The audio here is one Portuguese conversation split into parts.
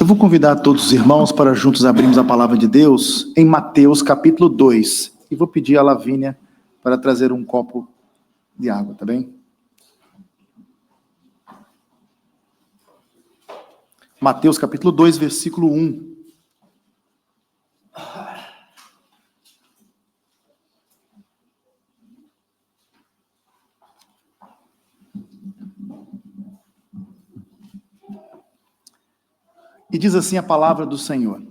vou convidar todos os irmãos para juntos abrirmos a palavra de Deus em Mateus capítulo 2. E vou pedir a Lavínia para trazer um copo de água, tá bem? Mateus capítulo 2, versículo 1. E diz assim a palavra do Senhor.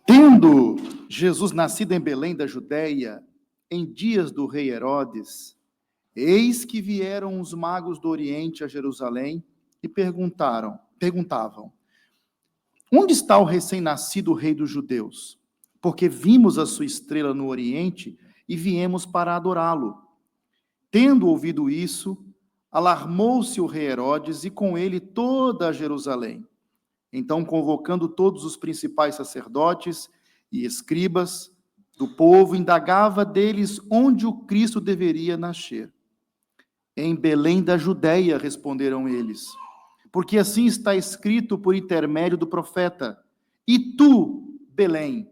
Tendo Jesus nascido em Belém da Judéia, em dias do rei Herodes, eis que vieram os magos do Oriente a Jerusalém e perguntavam, onde está o recém-nascido rei dos judeus? Porque vimos a sua estrela no Oriente e viemos para adorá-lo. Tendo ouvido isso, alarmou-se o rei Herodes e com ele toda a Jerusalém. Então, convocando todos os principais sacerdotes e escribas do povo, indagava deles onde o Cristo deveria nascer. Em Belém da Judéia, responderam eles, porque assim está escrito por intermédio do profeta. E tu, Belém,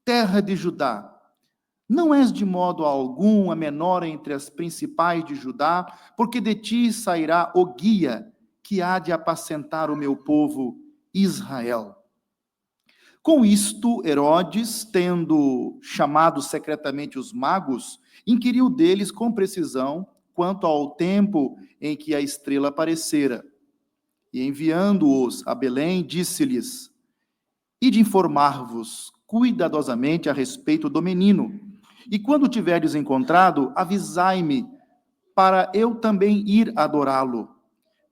terra de Judá, não és de modo algum a menor entre as principais de Judá, porque de ti sairá o guia que há de apacentar o meu povo Israel. Com isto, Herodes, tendo chamado secretamente os magos, inquiriu deles com precisão quanto ao tempo em que a estrela aparecera. E enviando-os a Belém, disse-lhes, ide informar-vos cuidadosamente a respeito do menino, e quando o tiverdes encontrado, avisai-me, para eu também ir adorá-lo.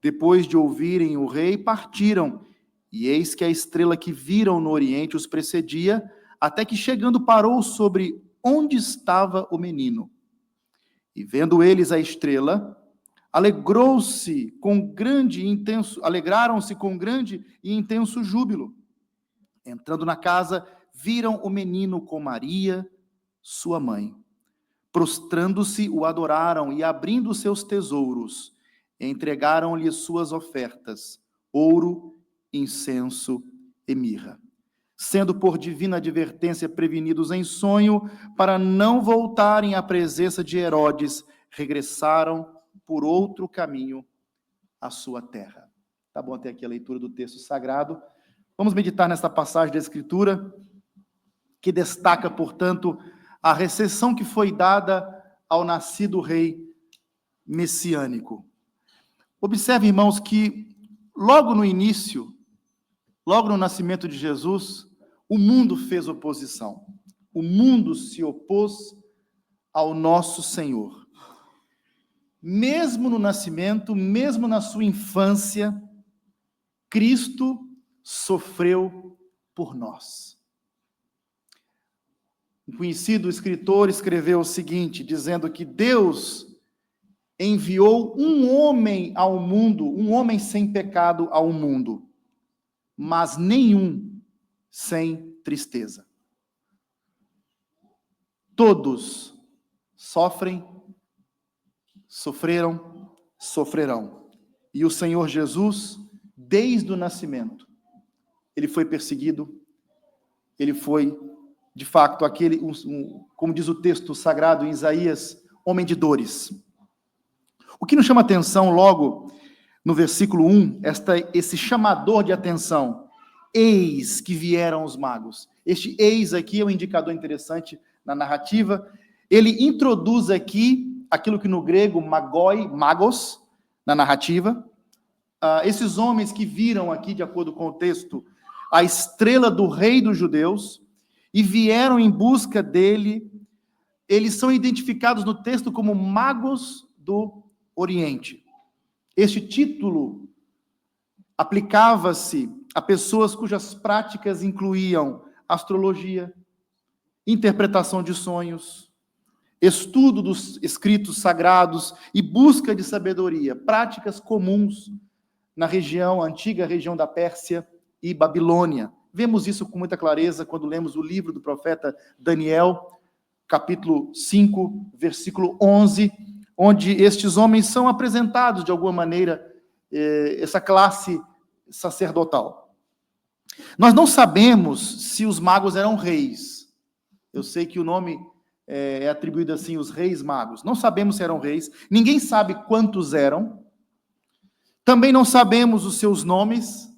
Depois de ouvirem o rei, partiram, e eis que a estrela que viram no Oriente os precedia, até que chegando parou sobre onde estava o menino. E vendo eles a estrela, alegraram-se com grande e intenso júbilo. Entrando na casa, viram o menino com Maria, sua mãe. Prostrando-se, o adoraram e, abrindo seus tesouros, entregaram-lhe suas ofertas, ouro, incenso e mirra. Sendo por divina advertência prevenidos em sonho, para não voltarem à presença de Herodes, regressaram por outro caminho à sua terra. Tá bom até aqui a leitura do texto sagrado. Vamos meditar nesta passagem da Escritura, que destaca, portanto, a recepção que foi dada ao nascido rei messiânico. Observe, irmãos, que logo no início, logo no nascimento de Jesus, o mundo fez oposição. O mundo se opôs ao nosso Senhor. Mesmo no nascimento, mesmo na sua infância, Cristo sofreu por nós. Um conhecido escritor escreveu o seguinte, dizendo que Deus enviou um homem ao mundo, um homem sem pecado ao mundo, mas nenhum sem tristeza. Todos sofrem, sofreram, sofrerão. E o Senhor Jesus, desde o nascimento, ele foi perseguido, ele foi, de fato, aquele, como diz o texto sagrado em Isaías, homem de dores. O que nos chama atenção logo no versículo 1, esse chamador de atenção, eis que vieram os magos. Este eis aqui é um indicador interessante na narrativa. Ele introduz aqui aquilo que no grego magos, na narrativa. Esses homens que viram aqui, de acordo com o texto, a estrela do rei dos judeus e vieram em busca dele, eles são identificados no texto como magos do Oriente. Este título aplicava-se a pessoas cujas práticas incluíam astrologia, interpretação de sonhos, estudo dos escritos sagrados e busca de sabedoria, práticas comuns na antiga região da Pérsia e Babilônia. Vemos isso com muita clareza quando lemos o livro do profeta Daniel, capítulo 5, versículo 11, onde estes homens são apresentados de alguma maneira, essa classe sacerdotal. Nós não sabemos se os magos eram reis. Eu sei que o nome é atribuído assim, os reis magos. Não sabemos se eram reis. Ninguém sabe quantos eram. Também não sabemos os seus nomes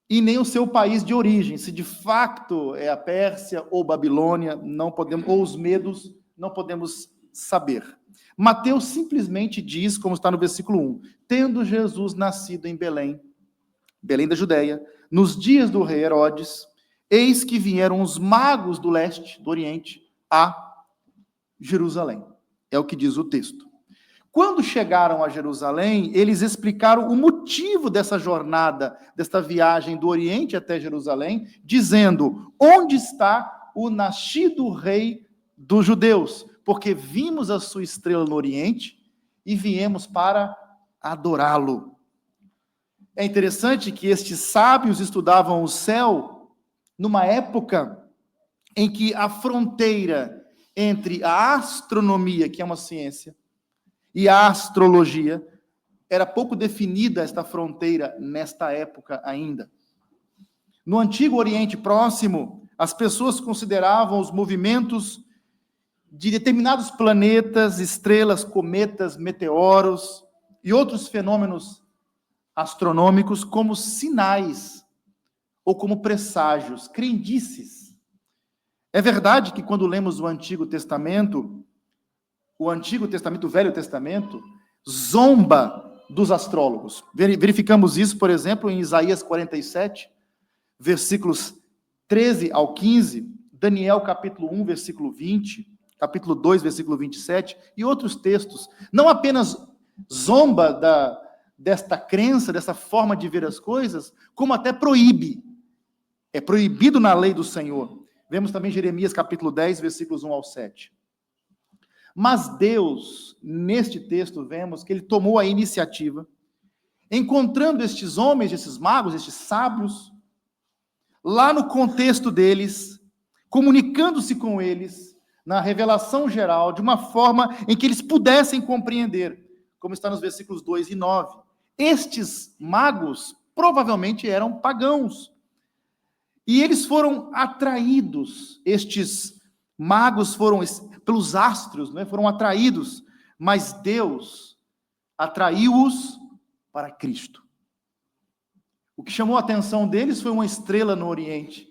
e nem o seu país de origem. Se de fato é a Pérsia ou Babilônia, não podemos, ou os medos, não podemos saber. Mateus simplesmente diz, como está no versículo 1, tendo Jesus nascido em Belém, Belém da Judeia, nos dias do rei Herodes, eis que vieram os magos do leste, do oriente, a Jerusalém. É o que diz o texto. Quando chegaram a Jerusalém, eles explicaram o motivo dessa jornada, desta viagem do oriente até Jerusalém, dizendo, onde está o nascido rei dos judeus? Porque vimos a sua estrela no oriente e viemos para adorá-lo. É interessante que estes sábios estudavam o céu numa época em que a fronteira entre a astronomia, que é uma ciência, e a astrologia, era pouco definida esta fronteira nesta época ainda. No Antigo Oriente Próximo, as pessoas consideravam os movimentos de determinados planetas, estrelas, cometas, meteoros e outros fenômenos astronômicos como sinais ou como presságios, crendices. É verdade que quando lemos o Antigo Testamento, o Velho Testamento, zomba dos astrólogos. Verificamos isso, por exemplo, em Isaías 47, versículos 13 ao 15, Daniel capítulo 1, versículo 20, capítulo 2, versículo 27, e outros textos. Não apenas zomba desta crença, dessa forma de ver as coisas, como até proíbe. É proibido na lei do Senhor. Vemos também Jeremias capítulo 10, versículos 1 ao 7. Mas Deus, neste texto, vemos que ele tomou a iniciativa, encontrando estes homens, esses magos, estes sábios, lá no contexto deles, comunicando-se com eles, na revelação geral, de uma forma em que eles pudessem compreender, como está nos versículos 2 e 9. Estes magos provavelmente eram pagãos, e eles foram atraídos, estes magos foram pelos astros, né, foram atraídos, mas Deus atraiu-os para Cristo. O que chamou a atenção deles foi uma estrela no Oriente,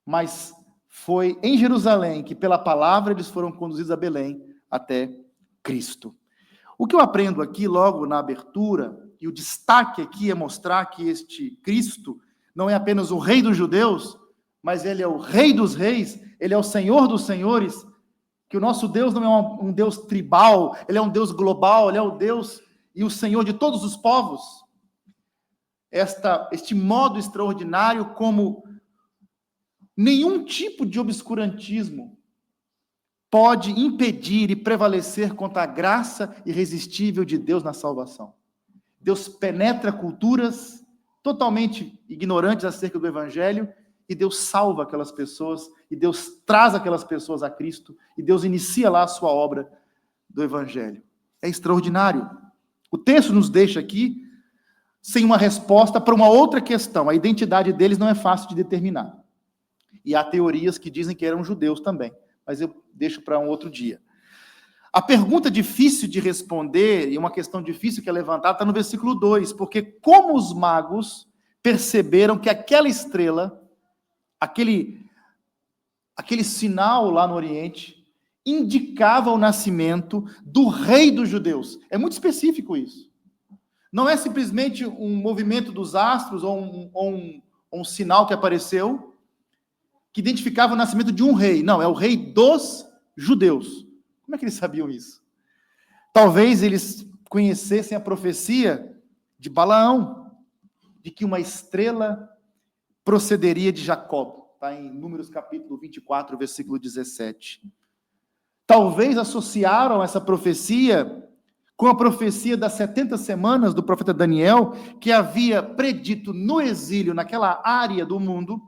mas foi em Jerusalém que, pela palavra, eles foram conduzidos a Belém até Cristo. O que eu aprendo aqui, logo na abertura, e o destaque aqui é mostrar que este Cristo não é apenas o Rei dos judeus, mas ele é o Rei dos reis, ele é o Senhor dos senhores, que o nosso Deus não é um Deus tribal, ele é um Deus global, ele é o Deus e o Senhor de todos os povos. Este modo extraordinário, como nenhum tipo de obscurantismo pode impedir e prevalecer contra a graça irresistível de Deus na salvação. Deus penetra culturas totalmente ignorantes acerca do Evangelho, e Deus salva aquelas pessoas, e Deus traz aquelas pessoas a Cristo, e Deus inicia lá a sua obra do Evangelho. É extraordinário. O texto nos deixa aqui sem uma resposta para uma outra questão. A identidade deles não é fácil de determinar. E há teorias que dizem que eram judeus também, mas eu deixo para um outro dia. A pergunta difícil de responder, e uma questão difícil que é levantada, está no versículo 2, porque como os magos perceberam que aquela estrela, aquele sinal lá no Oriente, indicava o nascimento do rei dos judeus. É muito específico isso. Não é simplesmente um movimento dos astros ou um sinal que apareceu que identificava o nascimento de um rei. Não, é o rei dos judeus. Como é que eles sabiam isso? Talvez eles conhecessem a profecia de Balaão, de que uma estrela procederia de Jacó. Está em Números capítulo 24, versículo 17. Talvez associaram essa profecia com a profecia das 70 semanas do profeta Daniel, que havia predito no exílio, naquela área do mundo,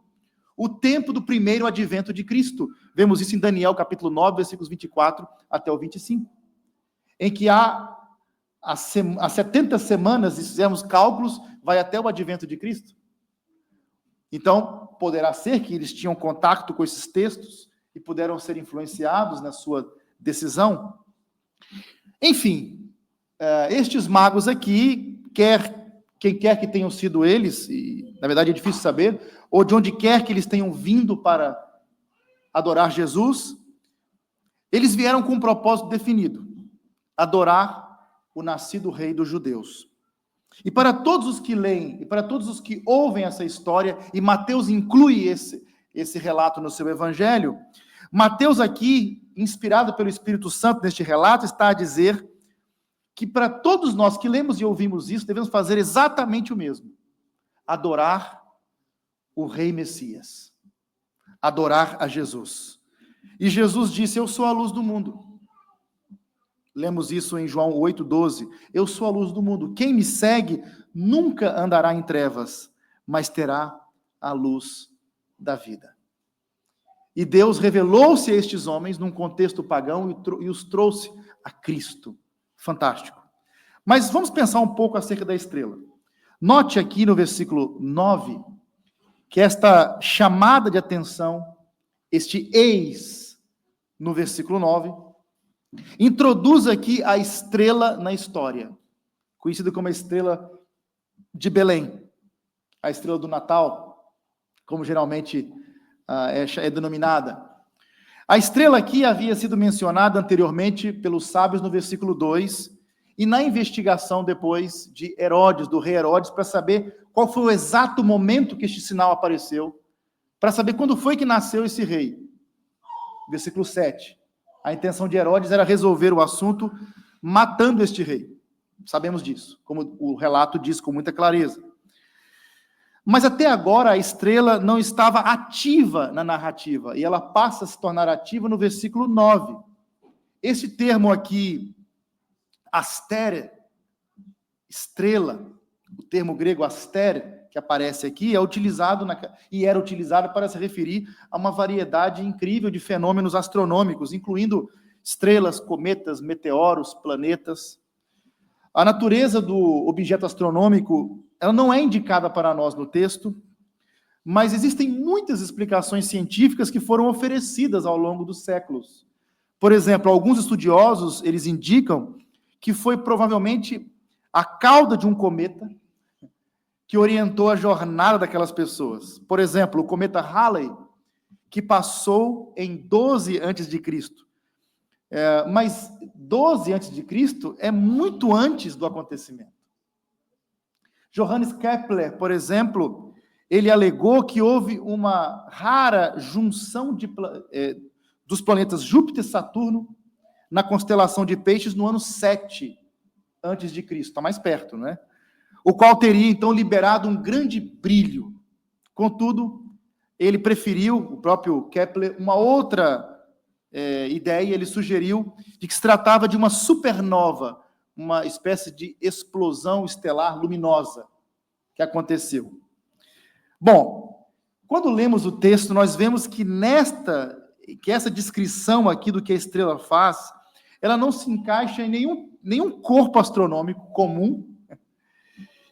o tempo do primeiro advento de Cristo. Vemos isso em Daniel, capítulo 9, versículos 24 até o 25. Em que há as 70 semanas, se fizermos cálculos, vai até o advento de Cristo. Então, poderá ser que eles tinham contato com esses textos e puderam ser influenciados na sua decisão. Enfim, estes magos aqui, quem quer que tenham sido eles, e na verdade é difícil saber, ou de onde quer que eles tenham vindo para adorar Jesus, eles vieram com um propósito definido: adorar o nascido rei dos judeus. E para todos os que leem, e para todos os que ouvem essa história, e Mateus inclui esse relato no seu evangelho, Mateus aqui, inspirado pelo Espírito Santo neste relato, está a dizer que para todos nós que lemos e ouvimos isso, devemos fazer exatamente o mesmo: adorar o Rei Messias, adorar a Jesus. E Jesus disse: eu sou a luz do mundo. Lemos isso em João 8,12. Eu sou a luz do mundo. Quem me segue nunca andará em trevas, mas terá a luz da vida. E Deus revelou-se a estes homens num contexto pagão e os trouxe a Cristo. Fantástico. Mas vamos pensar um pouco acerca da estrela. Note aqui no versículo 9, que esta chamada de atenção, este eis, no versículo 9, introduz aqui a estrela na história, conhecida como a estrela de Belém, a estrela do Natal, como geralmente é denominada. A estrela aqui havia sido mencionada anteriormente pelos sábios no versículo 2, e na investigação depois de Herodes, do rei Herodes, para saber qual foi o exato momento que este sinal apareceu, para saber quando foi que nasceu esse rei. Versículo 7. A intenção de Herodes era resolver o assunto matando este rei. Sabemos disso, como o relato diz com muita clareza. Mas até agora a estrela não estava ativa na narrativa, e ela passa a se tornar ativa no versículo 9. Esse termo aqui, astere, estrela, o termo grego astere, que aparece aqui, é utilizado e era utilizado para se referir a uma variedade incrível de fenômenos astronômicos, incluindo estrelas, cometas, meteoros, planetas. A natureza do objeto astronômico, ela não é indicada para nós no texto, mas existem muitas explicações científicas que foram oferecidas ao longo dos séculos. Por exemplo, alguns estudiosos, eles indicam que foi provavelmente a cauda de um cometa que orientou a jornada daquelas pessoas. Por exemplo, o cometa Halley, que passou em 12 a.C. Mas 12 a.C. é muito antes do acontecimento. Johannes Kepler, por exemplo, ele alegou que houve uma rara junção dos planetas Júpiter e Saturno na constelação de Peixes no ano 7 a.C., está mais perto, né? O qual teria, então, liberado um grande brilho. Contudo, ele preferiu, o próprio Kepler, uma outra ideia. Ele sugeriu de que se tratava de uma supernova, uma espécie de explosão estelar luminosa que aconteceu. Bom, quando lemos o texto, nós vemos que essa descrição aqui do que a estrela faz, ela não se encaixa em nenhum corpo astronômico comum,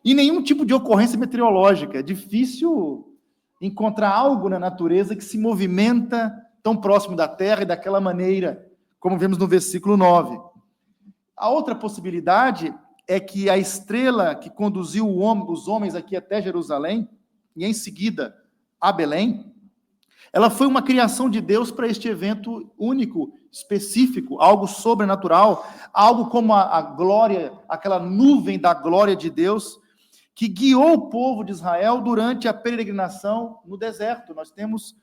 e nenhum tipo de ocorrência meteorológica. É difícil encontrar algo na natureza que se movimenta tão próximo da Terra e daquela maneira, como vemos no versículo 9. A outra possibilidade é que a estrela que conduziu os homens aqui até Jerusalém, e em seguida a Belém, ela foi uma criação de Deus para este evento único, específico, algo sobrenatural, algo como a glória, aquela nuvem da glória de Deus, que guiou o povo de Israel durante a peregrinação no deserto. Nós temos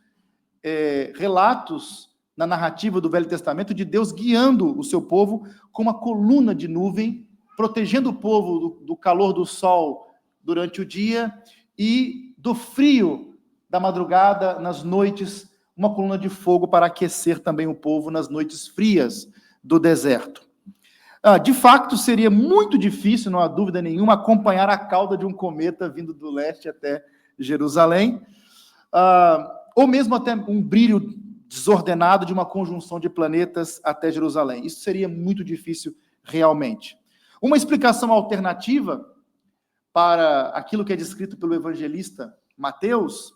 relatos na narrativa do Velho Testamento de Deus guiando o seu povo com uma coluna de nuvem, protegendo o povo do calor do sol durante o dia e do frio da madrugada nas noites, uma coluna de fogo para aquecer também o povo nas noites frias do deserto. De fato, seria muito difícil, não há dúvida nenhuma, acompanhar a cauda de um cometa vindo do leste até Jerusalém, ou mesmo até um brilho desordenado de uma conjunção de planetas até Jerusalém. Isso seria muito difícil realmente. Uma explicação alternativa para aquilo que é descrito pelo evangelista Mateus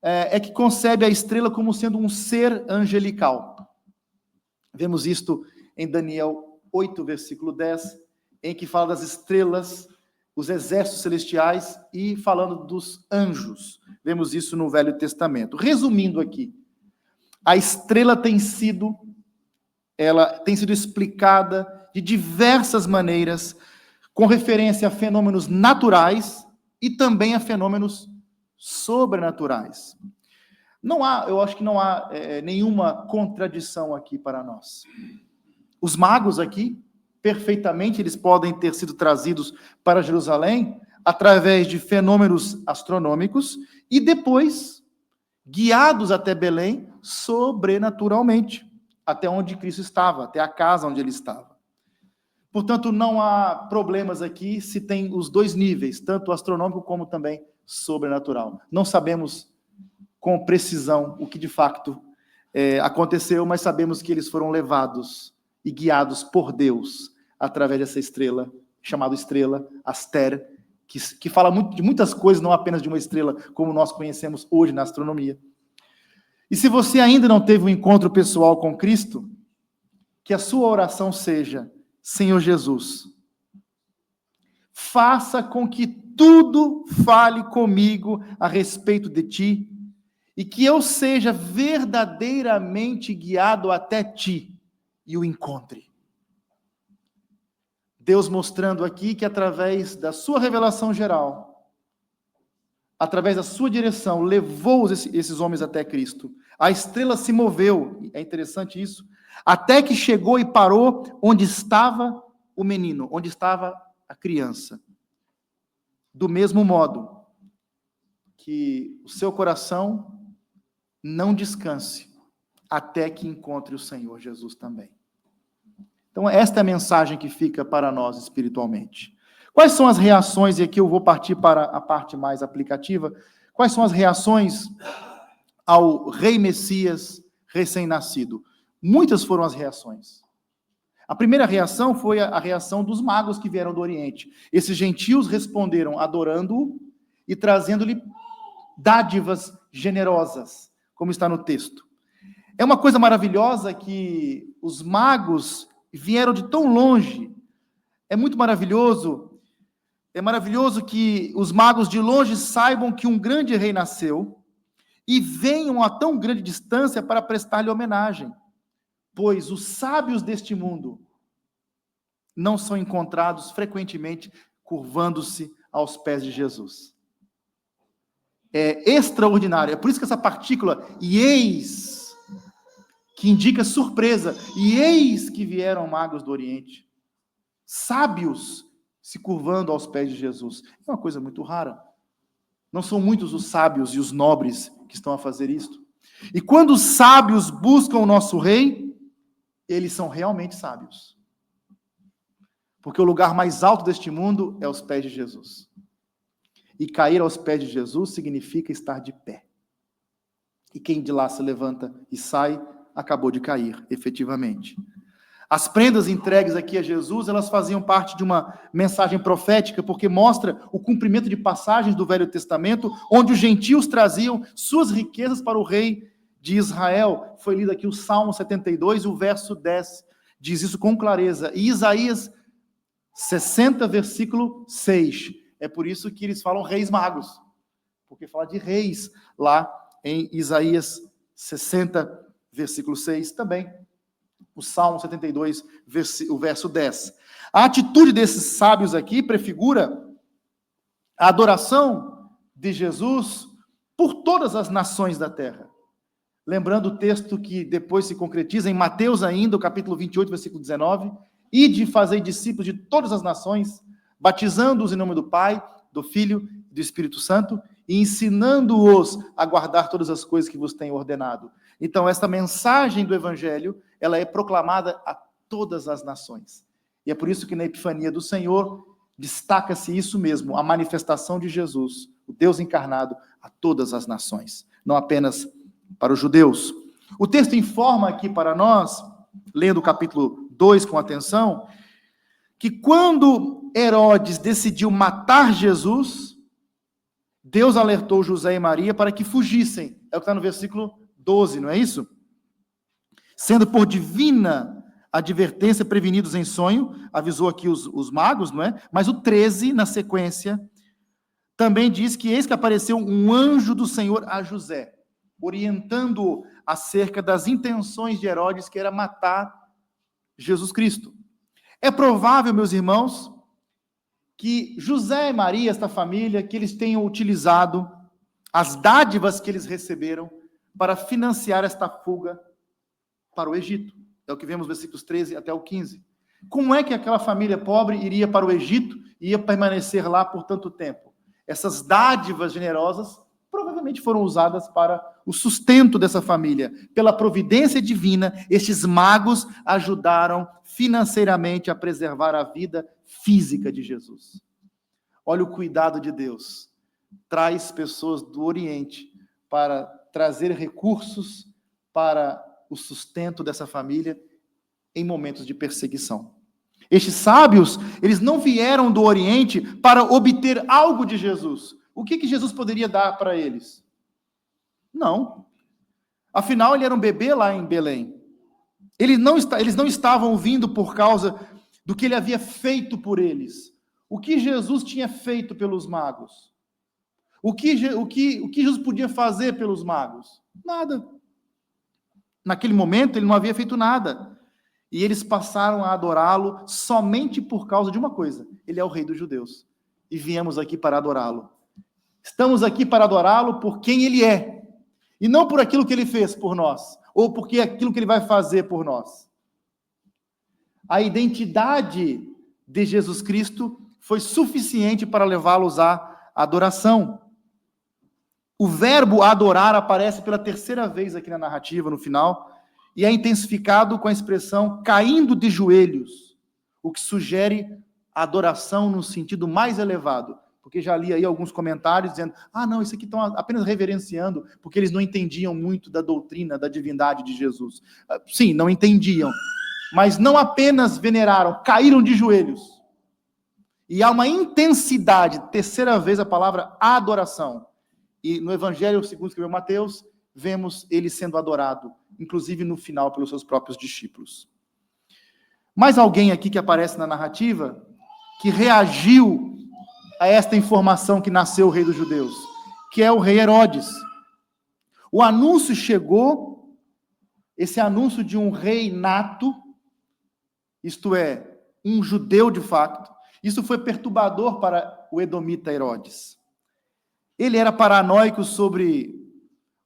é que concebe a estrela como sendo um ser angelical. Vemos isto em Daniel 8, versículo 10, em que fala das estrelas, os exércitos celestiais, e falando dos anjos. Vemos isso no Velho Testamento. Resumindo aqui, a estrela tem sido explicada de diversas maneiras, com referência a fenômenos naturais e também a fenômenos sobrenaturais. Eu acho que não há nenhuma contradição aqui para nós. Os magos aqui, perfeitamente, eles podem ter sido trazidos para Jerusalém através de fenômenos astronômicos e depois guiados até Belém sobrenaturalmente, até onde Cristo estava, até a casa onde ele estava. Portanto, não há problemas aqui se tem os dois níveis, tanto astronômico como também sobrenatural. Não sabemos com precisão o que de fato aconteceu, mas sabemos que eles foram levados e guiados por Deus através dessa estrela, chamada estrela Aster, que fala de muitas coisas, não apenas de uma estrela como nós conhecemos hoje na astronomia. E se você ainda não teve um encontro pessoal com Cristo, que a sua oração seja: Senhor Jesus, faça com que tudo fale comigo a respeito de Ti, e que eu seja verdadeiramente guiado até Ti e o encontre. Deus mostrando aqui que através da sua revelação geral, através da sua direção, levou esses homens até Cristo. A estrela se moveu, é interessante isso, até que chegou e parou onde estava o menino, onde estava a criança. Do mesmo modo que o seu coração não descanse até que encontre o Senhor Jesus também. Então, esta é a mensagem que fica para nós espiritualmente. Quais são as reações, e aqui eu vou partir para a parte mais aplicativa, quais são as reações ao rei Messias recém-nascido? Muitas foram as reações. A primeira reação foi a reação dos magos que vieram do Oriente. Esses gentios responderam adorando-o e trazendo-lhe dádivas generosas, como está no texto. É uma coisa maravilhosa que os magos vieram de tão longe. É muito maravilhoso. É maravilhoso que os magos de longe saibam que um grande rei nasceu e venham a tão grande distância para prestar-lhe homenagem. Pois os sábios deste mundo não são encontrados frequentemente curvando-se aos pés de Jesus. É extraordinário. É por isso que essa partícula, e eis, que indica surpresa, e eis que vieram magos do Oriente, sábios se curvando aos pés de Jesus. É uma coisa muito rara. Não são muitos os sábios e os nobres que estão a fazer isto. E quando os sábios buscam o nosso rei, eles são realmente sábios. Porque o lugar mais alto deste mundo é aos pés de Jesus. E cair aos pés de Jesus significa estar de pé. E quem de lá se levanta e sai, acabou de cair, efetivamente. As prendas entregues aqui a Jesus, elas faziam parte de uma mensagem profética, porque mostra o cumprimento de passagens do Velho Testamento, onde os gentios traziam suas riquezas para o rei de Israel. Foi lido aqui o Salmo 72, o verso 10, diz isso com clareza. E Isaías 60, versículo 6. É por isso que eles falam reis magos, porque fala de reis lá em Isaías 60, versículo 6 também. O Salmo 72, o verso 10. A atitude desses sábios aqui prefigura a adoração de Jesus por todas as nações da terra. Lembrando o texto que depois se concretiza em Mateus ainda, o capítulo 28, versículo 19, e de fazer discípulos de todas as nações, batizando-os em nome do Pai, do Filho e do Espírito Santo, e ensinando-os a guardar todas as coisas que vos tenho ordenado. Então, esta mensagem do Evangelho, ela é proclamada a todas as nações. E é por isso que na Epifania do Senhor, destaca-se isso mesmo, a manifestação de Jesus, o Deus encarnado, a todas as nações, não apenas para os judeus. O texto informa aqui para nós, lendo o capítulo 2 com atenção, que quando Herodes decidiu matar Jesus, Deus alertou José e Maria para que fugissem. É o que está no versículo 12, não é isso? Sendo por divina advertência prevenidos em sonho, avisou aqui os magos, não é? Mas o 13, na sequência, também diz que eis que apareceu um anjo do Senhor a José, orientando-o acerca das intenções de Herodes, que era matar Jesus Cristo. É provável, meus irmãos, que José e Maria, esta família, que eles tenham utilizado as dádivas que eles receberam para financiar esta fuga para o Egito. É o que vemos nos versículos 13 até o 15. Como é que aquela família pobre iria para o Egito e ia permanecer lá por tanto tempo? Essas dádivas generosas provavelmente foram usadas para o sustento dessa família. Pela providência divina, estes magos ajudaram financeiramente a preservar a vida física de Jesus. Olha o cuidado de Deus. Traz pessoas do Oriente para trazer recursos para o sustento dessa família em momentos de perseguição. Estes sábios, eles não vieram do Oriente para obter algo de Jesus. O que Jesus poderia dar para eles? Não. Afinal, ele era um bebê lá em Belém. Eles não estavam vindo por causa do que ele havia feito por eles. O que Jesus tinha feito pelos magos? O que Jesus podia fazer pelos magos? Nada. Naquele momento, ele não havia feito nada. E eles passaram a adorá-lo somente por causa de uma coisa. Ele é o rei dos judeus. E viemos aqui para adorá-lo. Estamos aqui para adorá-lo por quem ele é. E não por aquilo que ele fez por nós. Ou por aquilo que ele vai fazer por nós. A identidade de Jesus Cristo foi suficiente para levá-los à adoração. O verbo adorar aparece pela terceira vez aqui na narrativa, no final, e é intensificado com a expressão caindo de joelhos, o que sugere a adoração no sentido mais elevado, porque já li aí alguns comentários dizendo, não, isso aqui estão apenas reverenciando, porque eles não entendiam muito da doutrina, da divindade de Jesus. Sim, não entendiam, mas não apenas veneraram, caíram de joelhos. E há uma intensidade, terceira vez a palavra adoração. E no Evangelho, segundo escreveu Mateus, vemos ele sendo adorado, inclusive no final, pelos seus próprios discípulos. Mais alguém aqui que aparece na narrativa, que reagiu a esta informação que nasceu o rei dos judeus, que é o rei Herodes. O anúncio chegou, esse anúncio de um rei nato, isto é, um judeu de fato, isso foi perturbador para o edomita Herodes. Ele era paranoico sobre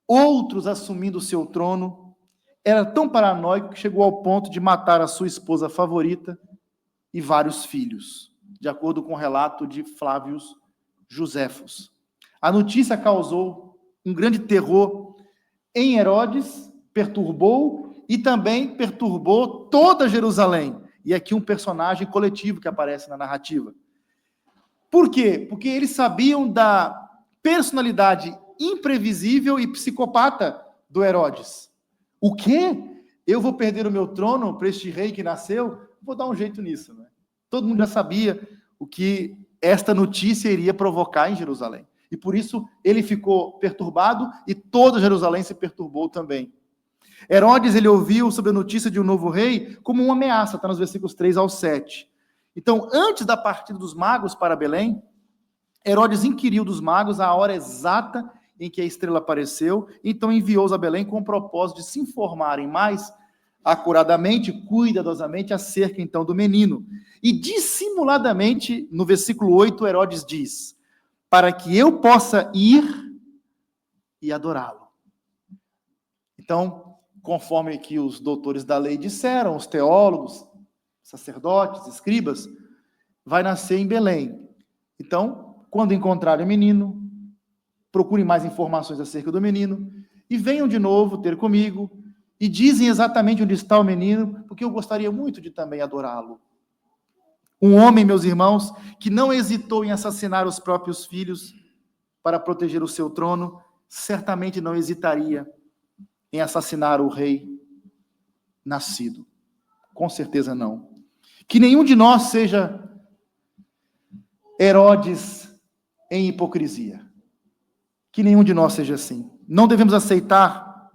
outros assumindo o seu trono, era tão paranoico que chegou ao ponto de matar a sua esposa favorita e vários filhos, de acordo com o relato de Flávio Joséfos. A notícia causou um grande terror em Herodes, perturbou e também perturbou toda Jerusalém. E aqui um personagem coletivo que aparece na narrativa. Por quê? Porque eles sabiam da personalidade imprevisível e psicopata do Herodes. O quê? Eu vou perder o meu trono para este rei que nasceu? Vou dar um jeito nisso, né? Todo mundo já sabia o que esta notícia iria provocar em Jerusalém. E por isso ele ficou perturbado e toda Jerusalém se perturbou também. Herodes, ele ouviu sobre a notícia de um novo rei como uma ameaça, está nos versículos 3 ao 7. Então, antes da partida dos magos para Belém, Herodes inquiriu dos magos a hora exata em que a estrela apareceu, então enviou-os a Belém com o propósito de se informarem mais acuradamente, cuidadosamente, acerca então do menino. E dissimuladamente, no versículo 8, Herodes diz, para que eu possa ir e adorá-lo. Então, conforme aqui os doutores da lei disseram, os teólogos, sacerdotes, escribas, vai nascer em Belém. Então, quando encontrarem o menino, procurem mais informações acerca do menino e venham de novo ter comigo e dizem exatamente onde está o menino, porque eu gostaria muito de também adorá-lo. Um homem, meus irmãos, que não hesitou em assassinar os próprios filhos para proteger o seu trono, certamente não hesitaria em assassinar o rei nascido. Com certeza não. Que nenhum de nós seja Herodes em hipocrisia. Que nenhum de nós seja assim. Não devemos aceitar,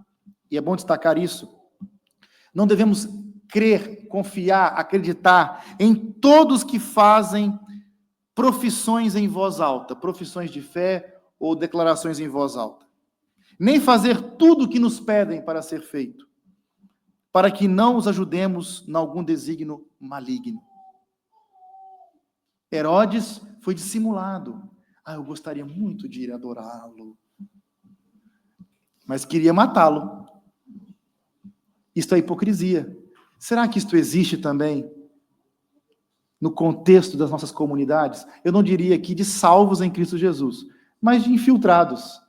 e é bom destacar isso, não devemos crer, confiar, acreditar em todos que fazem profissões em voz alta, profissões de fé ou declarações em voz alta. Nem fazer tudo o que nos pedem para ser feito, para que não os ajudemos em algum desígnio maligno. Herodes foi dissimulado. Eu gostaria muito de ir adorá-lo, mas queria matá-lo. Isto é hipocrisia. Será que isto existe também no contexto das nossas comunidades? Eu não diria aqui de salvos em Cristo Jesus, mas de infiltrados.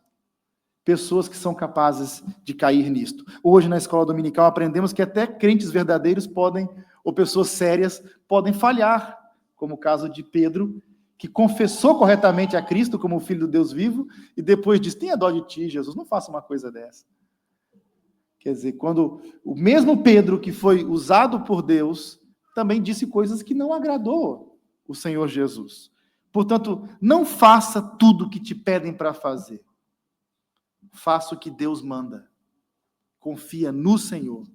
Pessoas que são capazes de cair nisto. Hoje, na escola dominical, aprendemos que até crentes verdadeiros podem, ou pessoas sérias, podem falhar, como o caso de Pedro, que confessou corretamente a Cristo como o Filho do Deus vivo, e depois disse: tenha dó de ti, Jesus, não faça uma coisa dessa. Quer dizer, quando o mesmo Pedro, que foi usado por Deus, também disse coisas que não agradou o Senhor Jesus. Portanto, não faça tudo o que te pedem para fazer. Faça o que Deus manda. Confia no Senhor.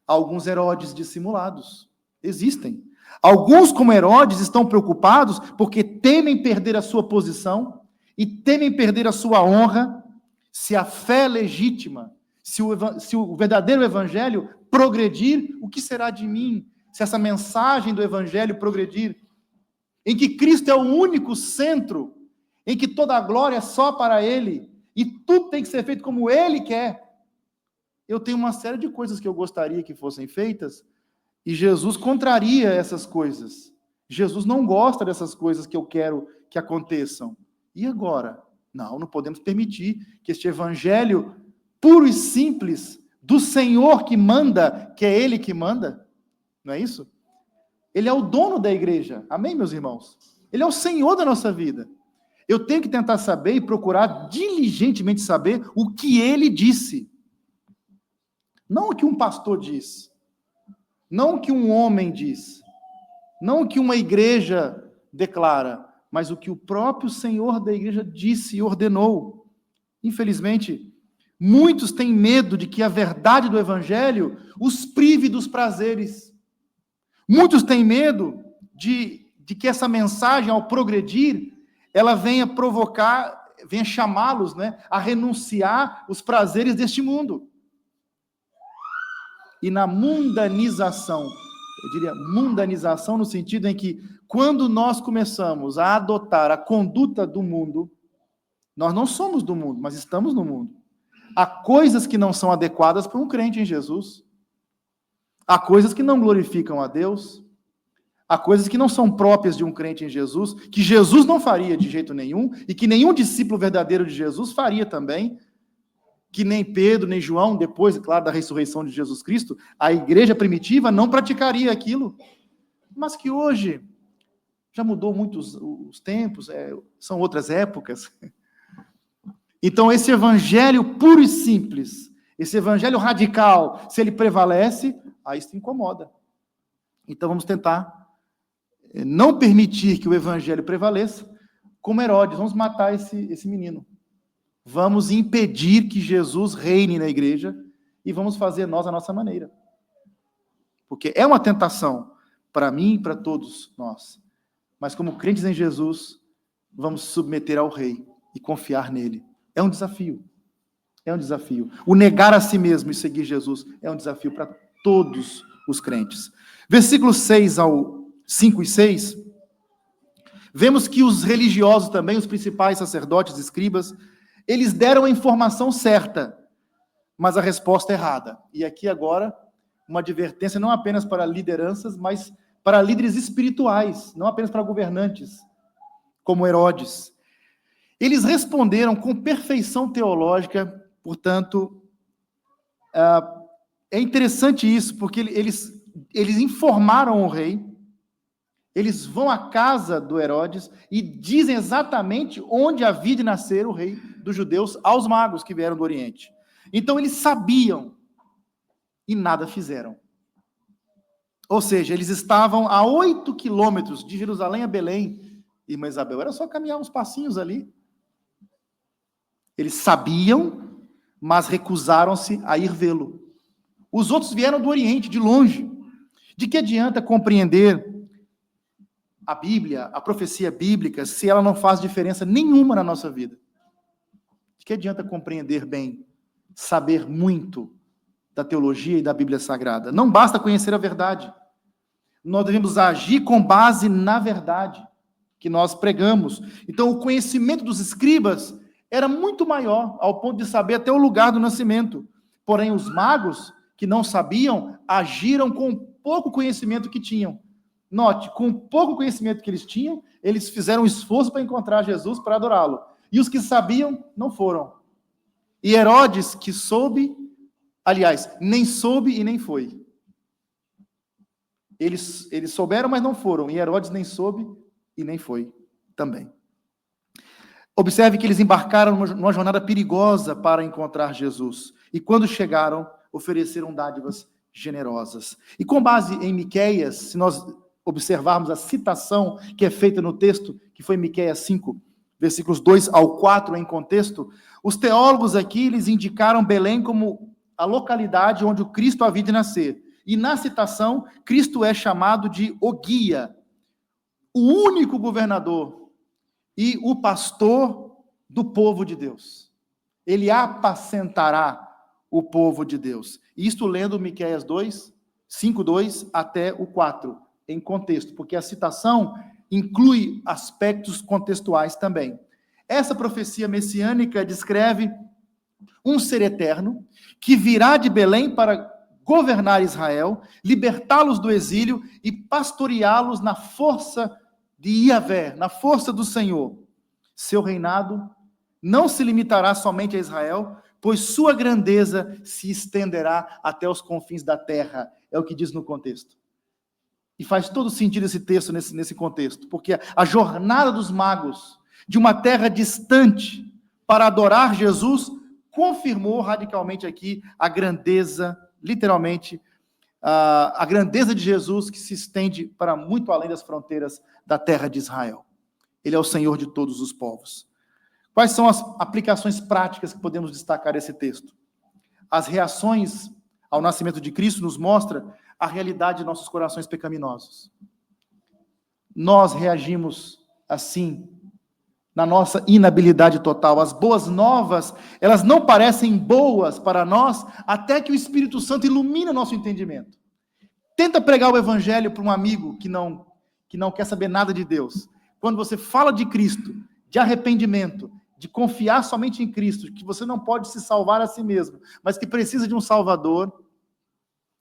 Alguns Herodes dissimulados existem. Alguns, como Herodes, estão preocupados porque temem perder a sua posição e temem perder a sua honra se a fé é legítima, se o verdadeiro evangelho progredir, o que será de mim? Se essa mensagem do evangelho progredir, em que Cristo é o único centro, em que toda a glória é só para Ele, e tudo tem que ser feito como Ele quer. Eu tenho uma série de coisas que eu gostaria que fossem feitas, e Jesus contraria essas coisas. Jesus não gosta dessas coisas que eu quero que aconteçam. E agora? Não podemos permitir que este evangelho puro e simples do Senhor que manda, que é Ele que manda, não é isso? Ele é o dono da igreja, amém, meus irmãos? Ele é o Senhor da nossa vida. Eu tenho que tentar saber e procurar diligentemente saber o que Ele disse. Não o que um pastor diz, não o que um homem diz, não o que uma igreja declara, mas o que o próprio Senhor da igreja disse e ordenou. Infelizmente, muitos têm medo de que a verdade do evangelho os prive dos prazeres. Muitos têm medo de que essa mensagem, ao progredir, ela venha provocar, venha chamá-los, a renunciar os prazeres deste mundo. E na mundanização, eu diria mundanização no sentido em que, quando nós começamos a adotar a conduta do mundo, nós não somos do mundo, mas estamos no mundo. Há coisas que não são adequadas para um crente em Jesus. Há coisas que não glorificam a Deus. Há coisas que não são próprias de um crente em Jesus, que Jesus não faria de jeito nenhum, e que nenhum discípulo verdadeiro de Jesus faria também, que nem Pedro, nem João, depois, claro, da ressurreição de Jesus Cristo, a igreja primitiva não praticaria aquilo. Mas que hoje, já mudou muito os tempos, são outras épocas. Então, esse evangelho puro e simples, esse evangelho radical, se ele prevalece, aí isso incomoda. Então, vamos tentar não permitir que o evangelho prevaleça, como Herodes, vamos matar esse menino. Vamos impedir que Jesus reine na igreja e vamos fazer nós a nossa maneira. Porque é uma tentação para mim e para todos nós. Mas como crentes em Jesus, vamos submeter ao rei e confiar nele. É um desafio. É um desafio. O negar a si mesmo e seguir Jesus é um desafio para todos os crentes. Versículos 5 e 6, vemos que os religiosos também, os principais sacerdotes, escribas, eles deram a informação certa, mas a resposta errada. E aqui agora, uma advertência não apenas para lideranças, mas para líderes espirituais, não apenas para governantes, como Herodes. Eles responderam com perfeição teológica, portanto, é interessante isso, porque eles informaram o rei, eles vão à casa do Herodes e dizem exatamente onde havia de nascer o rei dos judeus aos magos que vieram do Oriente. Então eles sabiam e nada fizeram. Ou seja, eles estavam a 8 quilômetros de Jerusalém a Belém. Irmã Isabel, era só caminhar uns passinhos ali. Eles sabiam, mas recusaram-se a ir vê-lo. Os outros vieram do Oriente, de longe. De que adianta compreender a Bíblia, a profecia bíblica, se ela não faz diferença nenhuma na nossa vida? De que adianta compreender bem, saber muito da teologia e da Bíblia Sagrada? Não basta conhecer a verdade. Nós devemos agir com base na verdade que nós pregamos. Então, o conhecimento dos escribas era muito maior, ao ponto de saber até o lugar do nascimento. Porém, os magos, que não sabiam, agiram com o pouco conhecimento que tinham. Note, com o pouco conhecimento que eles tinham, eles fizeram um esforço para encontrar Jesus, para adorá-lo. E os que sabiam, não foram. E Herodes, que soube, aliás, nem soube e nem foi. Eles souberam, mas não foram. E Herodes nem soube e nem foi também. Observe que eles embarcaram numa jornada perigosa para encontrar Jesus. E quando chegaram, ofereceram dádivas generosas. E com base em Miqueias, se nós observarmos a citação que é feita no texto, que foi Miqueias 5, versículos 2 ao 4 em contexto, os teólogos aqui eles indicaram Belém como a localidade onde o Cristo havia de nascer. E na citação, Cristo é chamado de o guia, o único governador e o pastor do povo de Deus. Ele apacentará o povo de Deus. Isto lendo Miqueias 2, 5, 2 até o 4, em contexto, porque a citação inclui aspectos contextuais também. Essa profecia messiânica descreve um ser eterno que virá de Belém para governar Israel, libertá-los do exílio e pastoreá-los na força de Yahvé, na força do Senhor. Seu reinado não se limitará somente a Israel, pois sua grandeza se estenderá até os confins da terra, é o que diz no contexto. E faz todo sentido esse texto nesse contexto, porque a jornada dos magos de uma terra distante para adorar Jesus confirmou radicalmente aqui a grandeza, literalmente, a grandeza de Jesus que se estende para muito além das fronteiras da terra de Israel. Ele é o Senhor de todos os povos. Quais são as aplicações práticas que podemos destacar desse texto? As reações ao nascimento de Cristo nos mostra a realidade de nossos corações pecaminosos. Nós reagimos assim, na nossa inabilidade total. As boas novas, elas não parecem boas para nós, até que o Espírito Santo ilumina o nosso entendimento. Tenta pregar o evangelho para um amigo que não quer saber nada de Deus. Quando você fala de Cristo, de arrependimento, de confiar somente em Cristo, que você não pode se salvar a si mesmo, mas que precisa de um Salvador,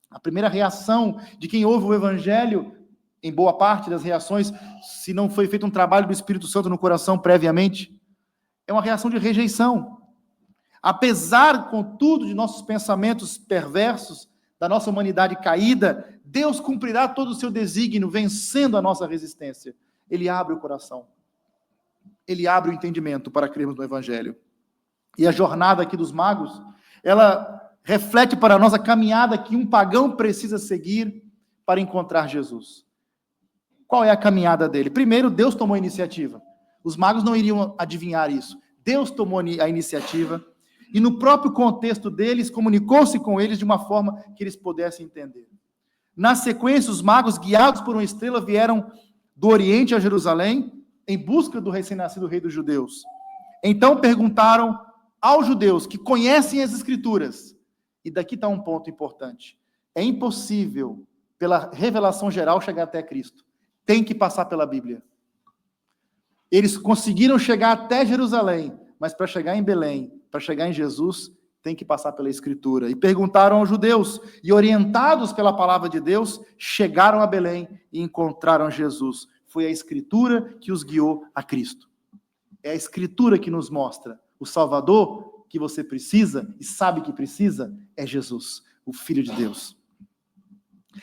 a primeira reação de quem ouve o evangelho, em boa parte das reações, se não foi feito um trabalho do Espírito Santo no coração previamente, é uma reação de rejeição. Apesar, contudo, de nossos pensamentos perversos, da nossa humanidade caída, Deus cumprirá todo o seu desígnio, vencendo a nossa resistência. Ele abre o coração. Ele abre o entendimento para crermos no Evangelho. E a jornada aqui dos magos, ela reflete para nós a caminhada que um pagão precisa seguir para encontrar Jesus. Qual é a caminhada dele? Primeiro, Deus tomou a iniciativa. Os magos não iriam adivinhar isso. Deus tomou a iniciativa e no próprio contexto deles, comunicou-se com eles de uma forma que eles pudessem entender. Na sequência, os magos, guiados por uma estrela, vieram do Oriente a Jerusalém em busca do recém-nascido rei dos judeus. Então perguntaram aos judeus que conhecem as Escrituras, e daqui está um ponto importante, é impossível, pela revelação geral, chegar até Cristo. Tem que passar pela Bíblia. Eles conseguiram chegar até Jerusalém, mas para chegar em Belém, para chegar em Jesus, tem que passar pela Escritura. E perguntaram aos judeus, e orientados pela palavra de Deus, chegaram a Belém e encontraram Jesus. Foi a Escritura que os guiou a Cristo. É a Escritura que nos mostra o Salvador que você precisa e sabe que precisa, é Jesus, o Filho de Deus.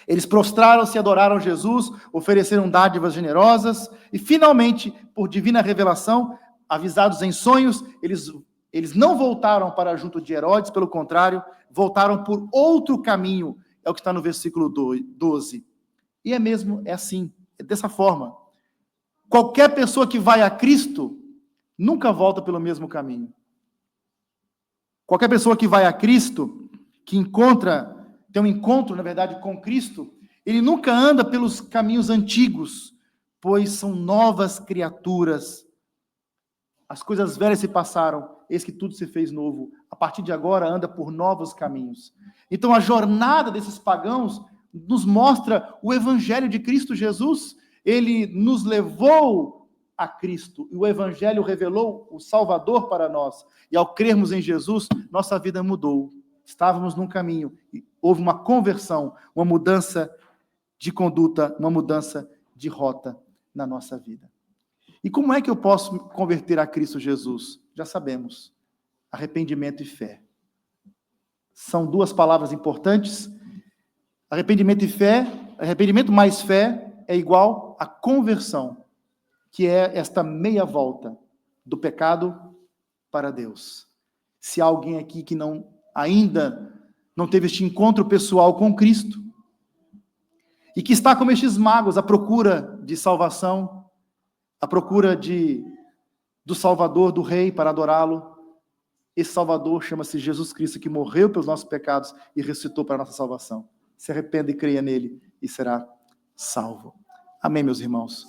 Eles prostraram-se e adoraram Jesus, ofereceram dádivas generosas e, finalmente, por divina revelação, avisados em sonhos, eles não voltaram para junto de Herodes, pelo contrário, voltaram por outro caminho, é o que está no versículo 12. E é assim, é dessa forma. Qualquer pessoa que vai a Cristo nunca volta pelo mesmo caminho. Qualquer pessoa que vai a Cristo, tem um encontro, na verdade, com Cristo, ele nunca anda pelos caminhos antigos, pois são novas criaturas. As coisas velhas se passaram, eis que tudo se fez novo. A partir de agora, anda por novos caminhos. Então, a jornada desses pagãos nos mostra o evangelho de Cristo Jesus. Ele nos levou a Cristo, e o evangelho revelou o Salvador para nós. E ao crermos em Jesus, nossa vida mudou. Estávamos num caminho, e houve uma conversão, uma mudança de conduta, uma mudança de rota na nossa vida. E como é que eu posso me converter a Cristo Jesus? Já sabemos, arrependimento e fé. São duas palavras importantes. Arrependimento e fé, arrependimento mais fé é igual a conversão, que é esta meia volta do pecado para Deus. Se há alguém aqui que ainda não teve este encontro pessoal com Cristo, e que está como estes magos à procura de salvação, à procura do Salvador, do Rei, para adorá-lo, esse Salvador chama-se Jesus Cristo, que morreu pelos nossos pecados e ressuscitou para a nossa salvação. Se arrependa e creia nele e será salvo. Amém, meus irmãos.